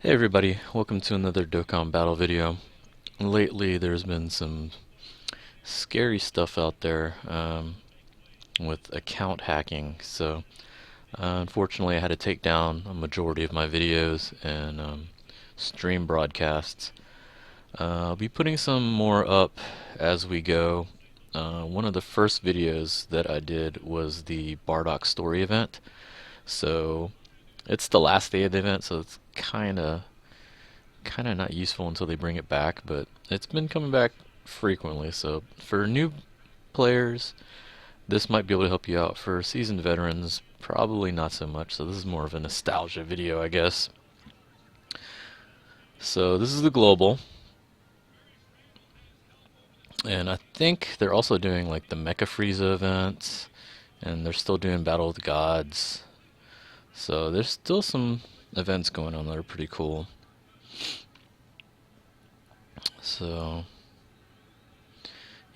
Hey everybody, welcome to another Dokkan Battle video. Lately there's been some scary stuff out there with account hacking, so unfortunately I had to take down a majority of my videos and stream broadcasts. I'll be putting some more up as we go. One of the first videos that I did was the Bardock story event, so it's the last day of the event, so it's kind of not useful until they bring it back, but it's been coming back frequently. So for new players, this might be able to help you out. For seasoned veterans, probably not so much. So this is more of a nostalgia video, I guess. So this is the global, and I think they're also doing like the Mecha Frieza event, and they're still doing Battle of the Gods. So there's still some events going on that are pretty cool. So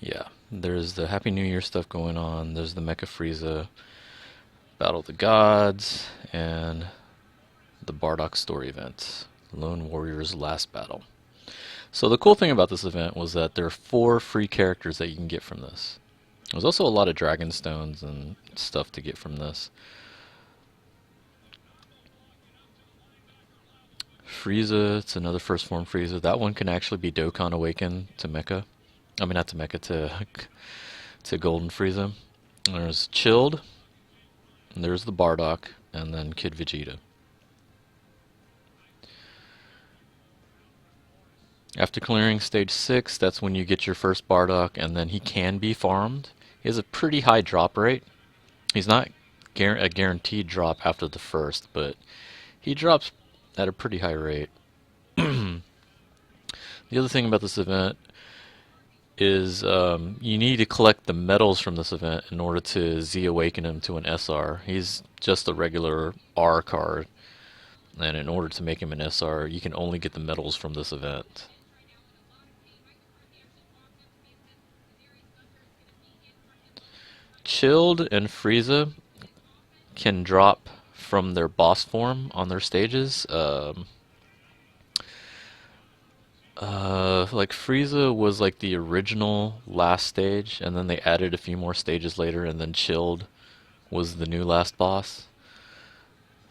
yeah, there's the Happy New Year stuff going on. There's the Mecha Frieza Battle of the Gods and the Bardock story event, Lone Warrior's Last Battle. So the cool thing about this event was that there are 4 free characters that you can get from this. There's also a lot of Dragon Stones and stuff to get from this. Frieza, it's another first form Frieza. That one can actually be Dokkan Awakened to Mecha. I mean, not to Mecha, to Golden Frieza. There's Chilled, and there's the Bardock, and then Kid Vegeta. After clearing stage 6, that's when you get your first Bardock, and then he can be farmed. He has a pretty high drop rate. He's not a guaranteed drop after the first, but he drops at a pretty high rate. The other thing about this event is you need to collect the medals from this event in order to Z awaken him to an SR. He's just a regular R card, and in order to make him an SR, you can only get the medals from this event. Chilled and Frieza can drop from their boss form on their stages. Like Frieza was like the original last stage, and then they added a few more stages later, and then Chilled was the new last boss.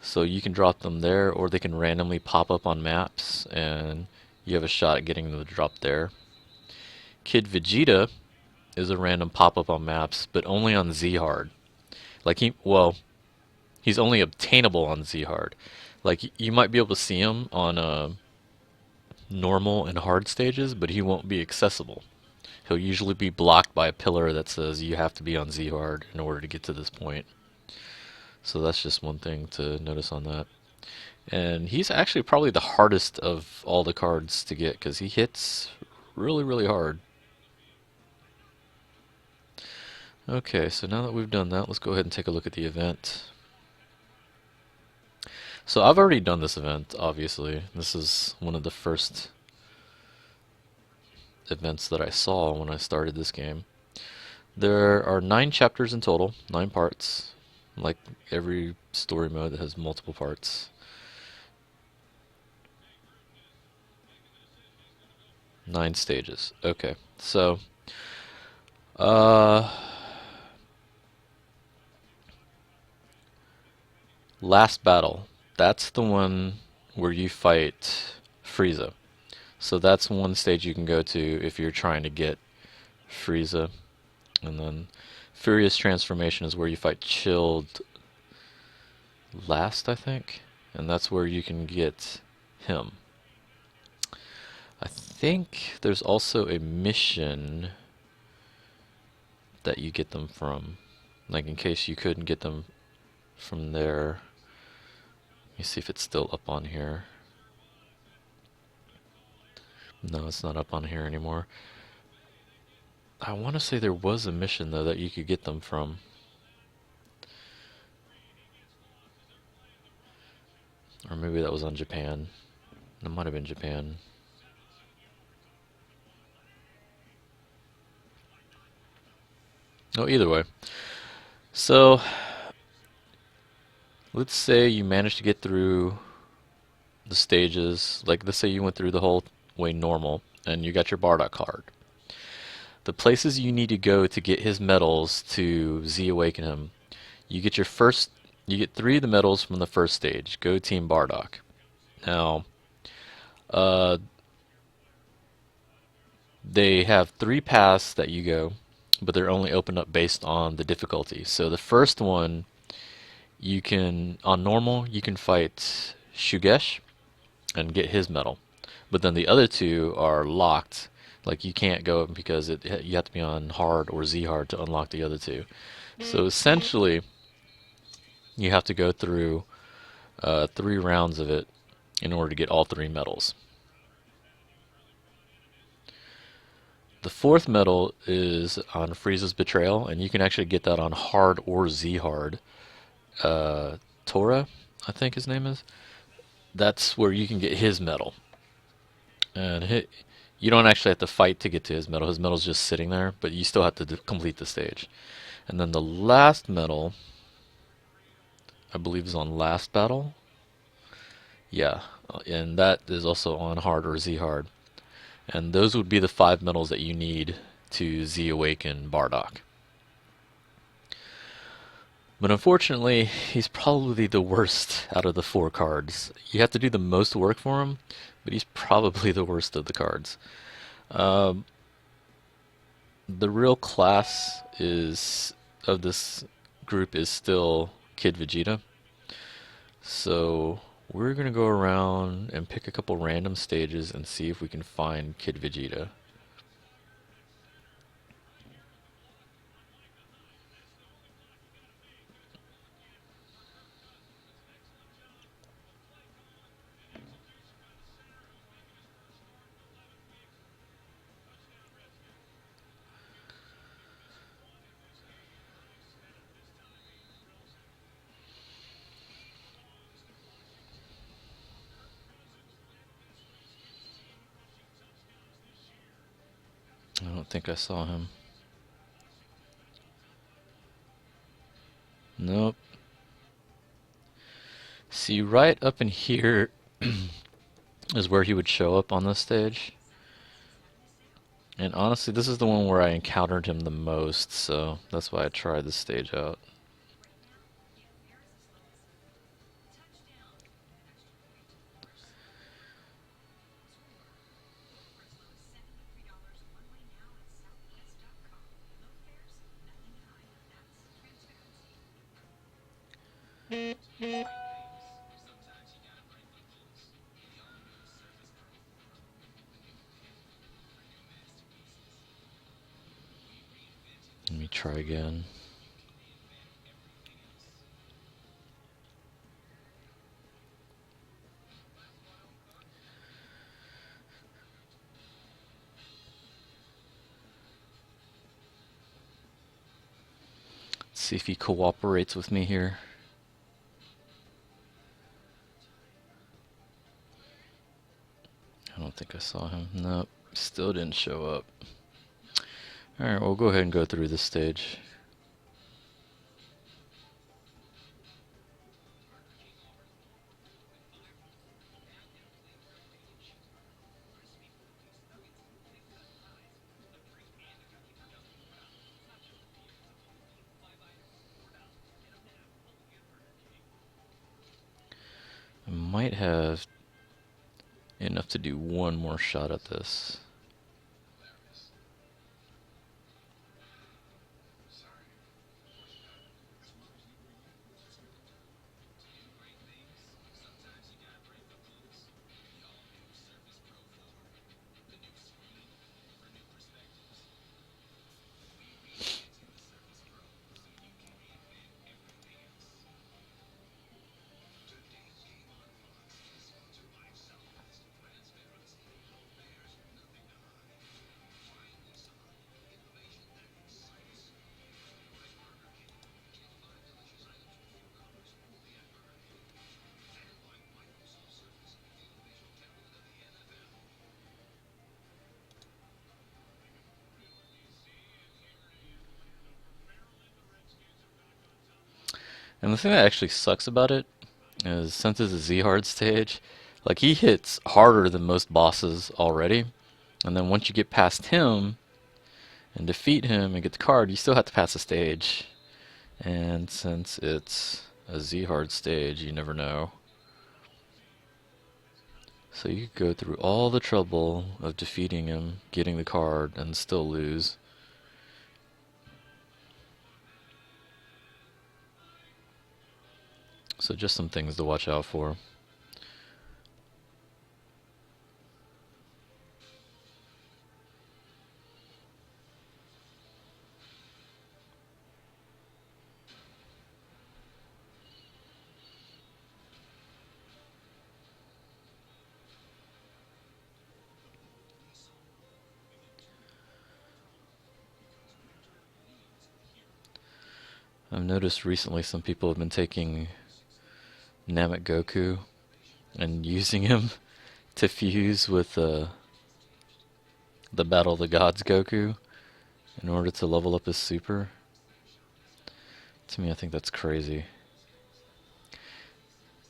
So you can drop them there, or they can randomly pop up on maps, and you have a shot at getting them to drop there. Kid Vegeta is a random pop-up on maps, but only on Z hard. Like he's only obtainable on Z hard. Like you might be able to see him on normal and hard stages, but he won't be accessible. He'll usually be blocked by a pillar that says you have to be on Z hard in order to get to this point. So that's just one thing to notice on that. And he's actually probably the hardest of all the cards to get because he hits really, really hard. Okay, so now that we've done that, let's go ahead and take a look at the event. So I've already done this event, obviously. This is one of the first events that I saw when I started this game. There are 9 chapters in total, 9 parts, like every story mode that has multiple parts. 9 stages. Okay, so last battle. That's the one where you fight Frieza. So that's one stage you can go to if you're trying to get Frieza. And then Furious Transformation is where you fight Chilled last, I think. And that's where you can get him. I think there's also a mission that you get them from. Like in case you couldn't get them from there. Let me see if it's still up on here. No, it's not up on here anymore. I want to say there was a mission, though, that you could get them from. Or maybe that was on Japan. That might have been Japan. Oh, either way. So, let's say you manage to get through the stages. Like, let's say you went through the whole way normal, and you got your Bardock card. The places you need to go to get his medals to Z awaken him. You get your first. You get 3 of the medals from the first stage. Go Team Bardock. Now, uh, they have 3 paths that you go, but they're only opened up based on the difficulty. So the first one, you can on normal you can fight Shugesh and get his medal, but then the other 2 are locked. Like, you can't go because you have to be on hard or Z hard to unlock the other 2. So essentially, you have to go through 3 rounds of it in order to get all 3 medals. The 4th medal is on Frieza's Betrayal, and you can actually get that on hard or Z hard. Tora, I think his name is. That's where you can get his medal. And you don't actually have to fight to get to his medal. His medal's just sitting there, but you still have to complete the stage. And then the last medal, I believe, is on Last Battle. Yeah, and that is also on hard or Z hard. And those would be the 5 medals that you need to Z awaken Bardock. But unfortunately, he's probably the worst out of the 4 cards. You have to do the most work for him, but he's probably the worst of the cards. Um, the real class is of this group is still Kid Vegeta. So we're gonna go around and pick a couple random stages and see if we can find Kid Vegeta. I don't think I saw him. Nope. See, right up in here is where he would show up on this stage. And honestly, this is the one where I encountered him the most, so that's why I tried this stage out. Let me try again. See if he cooperates with me here. I don't think I saw him. Nope, still didn't show up. Alright, we'll go ahead and go through this stage. I might have enough to do one more shot at this. And the thing that actually sucks about it is, since it's a Z hard stage, Like, he hits harder than most bosses already. And then once you get past him and defeat him and get the card, you still have to pass the stage. And since it's a Z-hard stage, you never know. So you could go through all the trouble of defeating him, getting the card, and still lose. So just some things to watch out for. I've noticed recently some people have been taking Namek Goku and using him to fuse with the Battle of the Gods Goku in order to level up his super. To me, I think that's crazy.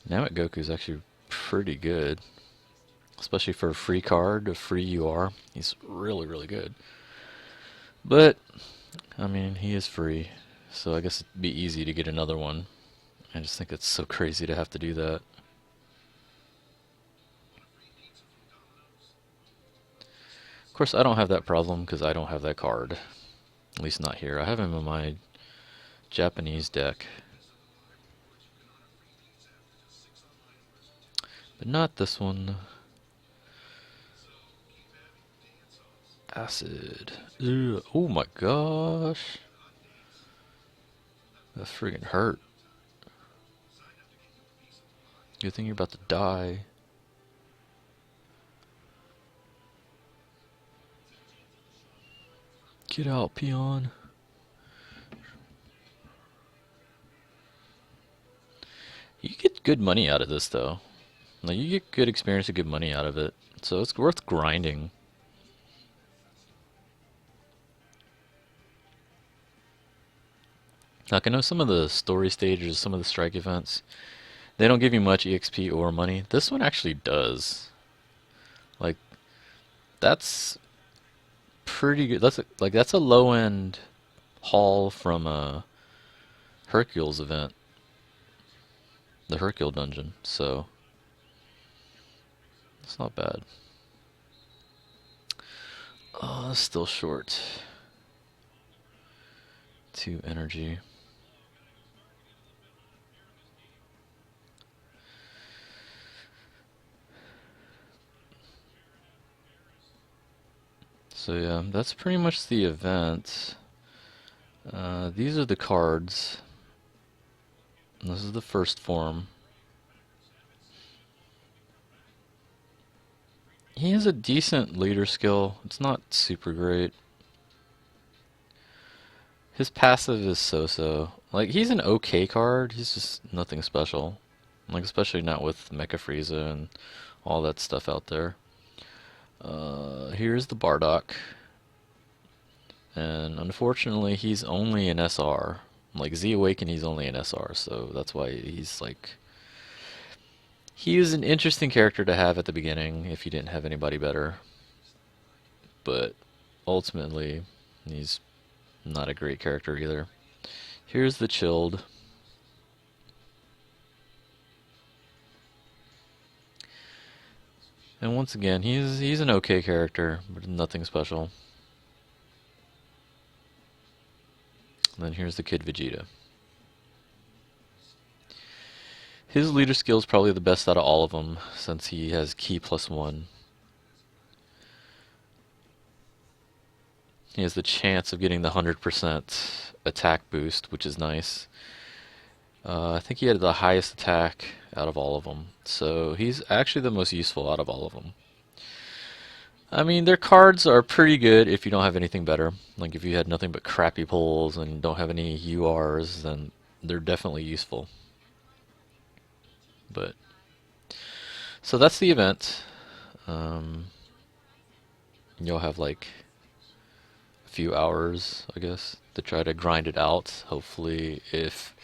Namek Goku is actually pretty good, especially for a free card, a free UR. He's really, really good. But, I mean, he is free, so I guess it'd be easy to get another one. I just think it's so crazy to have to do that. Of course, I don't have that problem because I don't have that card. At least not here. I have him in my Japanese deck. But not this one. Acid. Ugh. Oh my gosh. That friggin' hurt. Good thing you're about to die. Get out, peon. You get good money out of this, though. Like, you get good experience and good money out of it. So it's worth grinding. Like, I know some of the story stages, some of the strike events, they don't give you much EXP or money. This one actually does. Like, that's pretty good. That's a low end haul from a Hercules event, the Hercule dungeon. So it's not bad. Oh, still short. 2 energy. So yeah, that's pretty much the event. These are the cards. This is the first form. He has a decent leader skill. It's not super great. His passive is so-so. Like, he's an okay card. He's just nothing special. Like, especially not with Mecha Frieza and all that stuff out there. Here's the Bardock. And unfortunately, he's only an SR. Like, Z Awaken, he's only an SR, so that's why he's like... He was an interesting character to have at the beginning if you didn't have anybody better. But ultimately, he's not a great character either. Here's the Chilled. And once again, he's an okay character, but nothing special. And then here's the Kid Vegeta. His leader skill is probably the best out of all of them, since he has Ki +1. He has the chance of getting the 100% attack boost, which is nice. I think he had the highest attack out of all of them, so he's actually the most useful out of all of them. I mean, their cards are pretty good if you don't have anything better. Like, if you had nothing but crappy pulls and don't have any URs, then they're definitely useful. But so that's the event. You'll have like a few hours, I guess, to try to grind it out. Hopefully, if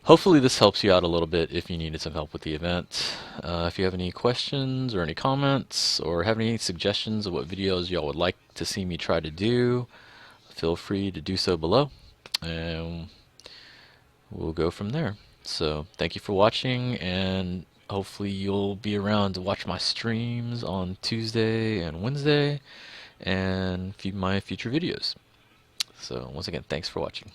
hopefully this helps you out a little bit if you needed some help with the event. If you have any questions or any comments or have any suggestions of what videos y'all would like to see me try to do, feel free to do so below, and we'll go from there. So thank you for watching, and hopefully you'll be around to watch my streams on Tuesday and Wednesday and my future videos. So once again, thanks for watching.